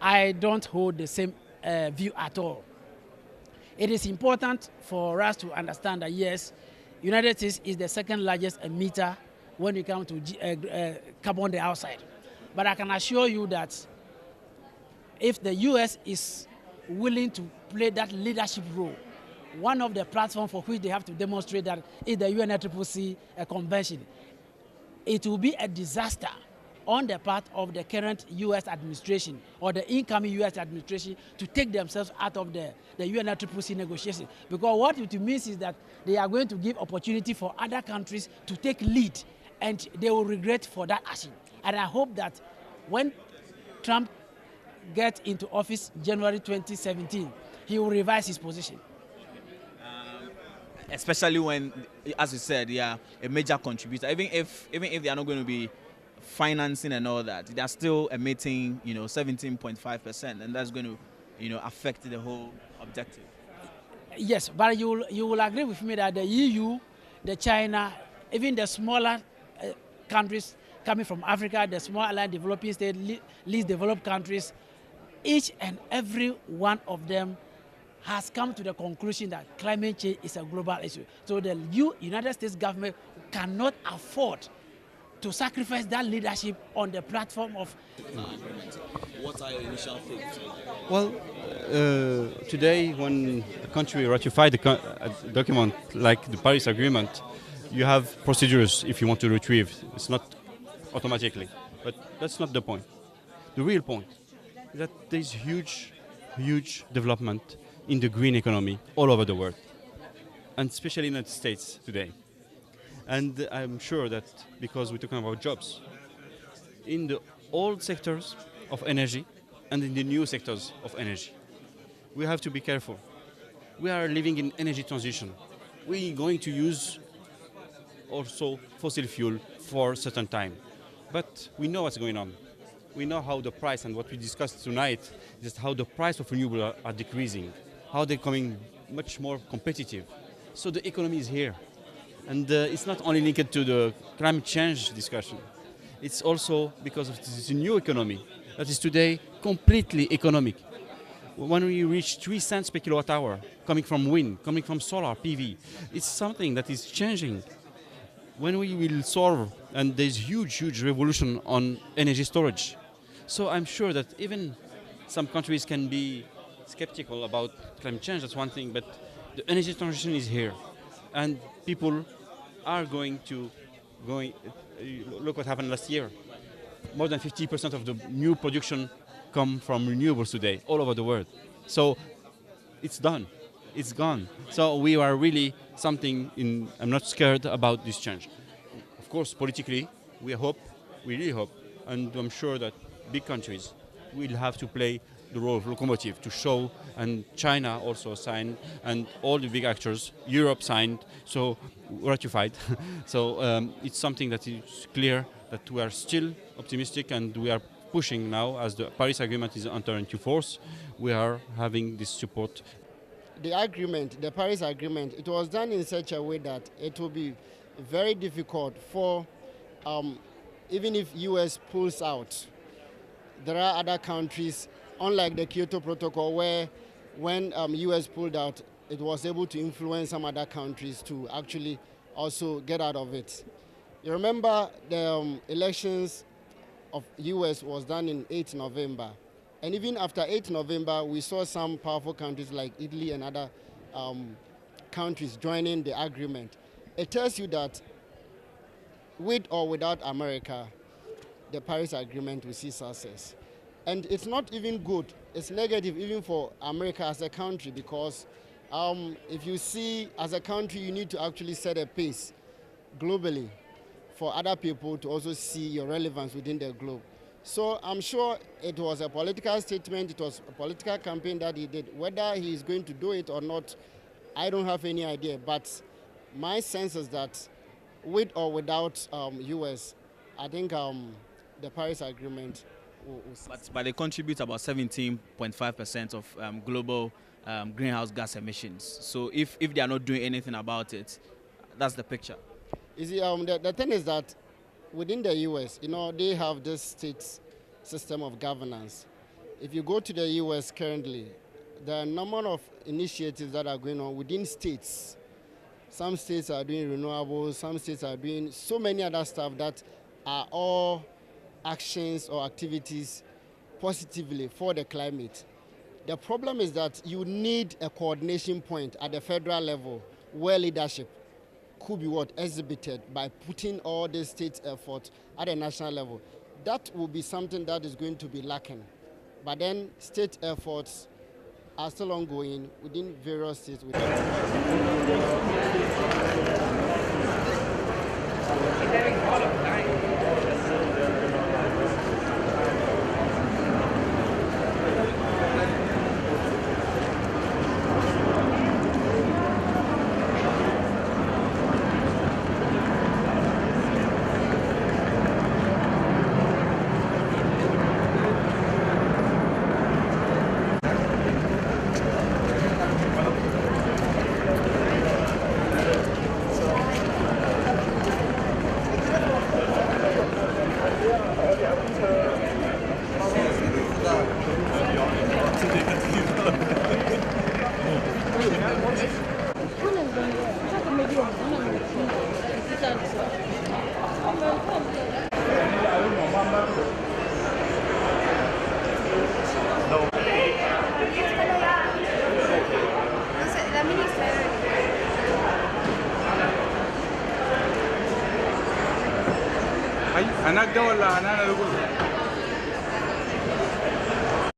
I don't hold the same view at all. It is important for us to understand that yes, United States is the second largest emitter when it comes to carbon dioxide. But I can assure you that if the US is willing to play that leadership role, one of the platforms for which they have to demonstrate that is the UNFCCC convention. It will be a disaster on the part of the current U.S. administration or the incoming U.S. administration to take themselves out of the UNFCCC negotiation. Because what it means is that they are going to give opportunity for other countries to take lead, and they will regret for that action. And I hope that when Trump gets into office January 2017, he will revise his position. Especially when, as you said, they are a major contributor. Even if they are not going to be financing and all that, they are still emitting, 17.5%, and that's going to, affect the whole objective. Yes, but you will agree with me that the EU, the China, even the smaller countries coming from Africa, the smaller developing states, least developed countries, each and every one of them has come to the conclusion that climate change is a global issue. So the United States government cannot afford to sacrifice that leadership on the platform of... What are your initial thoughts? Well, today when a country ratified a document like the Paris Agreement, you have procedures if you want to retrieve. It's not automatically, but that's not the point. The real point is that there's huge development in the green economy all over the world, and especially in the United States today. And I'm sure that because we're talking about jobs, in the old sectors of energy and in the new sectors of energy, we have to be careful. We are living in energy transition. We're going to use also fossil fuel for a certain time. But we know what's going on. We know how the price, and what we discussed tonight, is how the price of renewable are decreasing, how they're becoming much more competitive. So the economy is here. And it's not only linked to the climate change discussion. It's also because of this new economy that is today completely economic. When we reach 3 cents per kilowatt hour coming from wind, coming from solar, PV, it's something that is changing. When we will solve, and there's huge revolution on energy storage. So I'm sure that even some countries can be skeptical about climate change, that's one thing, but the energy transition is here. And people are going to look what happened last year. More than 50% of the new production come from renewables today, all over the world. So it's done, it's gone. So we are really I'm not scared about this change. Of course, politically, we really hope, and I'm sure that big countries will have to play the role of locomotive to show, and China also signed, and all the big actors, Europe signed, so ratified. So it's something that is clear that we are still optimistic, and we are pushing now as the Paris Agreement is entering into force. We are having this support. The Paris Agreement, it was done in such a way that it will be very difficult for, even if US pulls out, there are other countries, unlike the Kyoto Protocol, where when US pulled out, it was able to influence some other countries to actually also get out of it. You remember the elections of US was done in 8 November. And even after 8 November, we saw some powerful countries like Italy and other countries joining the agreement. It tells you that with or without America, the Paris Agreement will see success. And it's not even good. It's negative even for America as a country, because if you see, as a country, you need to actually set a pace globally for other people to also see your relevance within the globe. So I'm sure it was a political statement, it was a political campaign that he did. Whether he is going to do it or not, I don't have any idea. But my sense is that with or without US, I think the Paris Agreement will But they contribute about 17.5% of global greenhouse gas emissions. So if they are not doing anything about it, that's the picture. You see, the thing is that within the US, they have this state system of governance. If you go to the US currently, there are a number of initiatives that are going on within states. Some states are doing renewables, some states are doing so many other stuff that are all actions or activities positively for the climate. The problem is that you need a coordination point at the federal level where leadership could be exhibited by putting all the state effort at the national level. That will be something that is going to be lacking. But then state efforts are still ongoing within various states. أنا أقدر ولا أنا أقول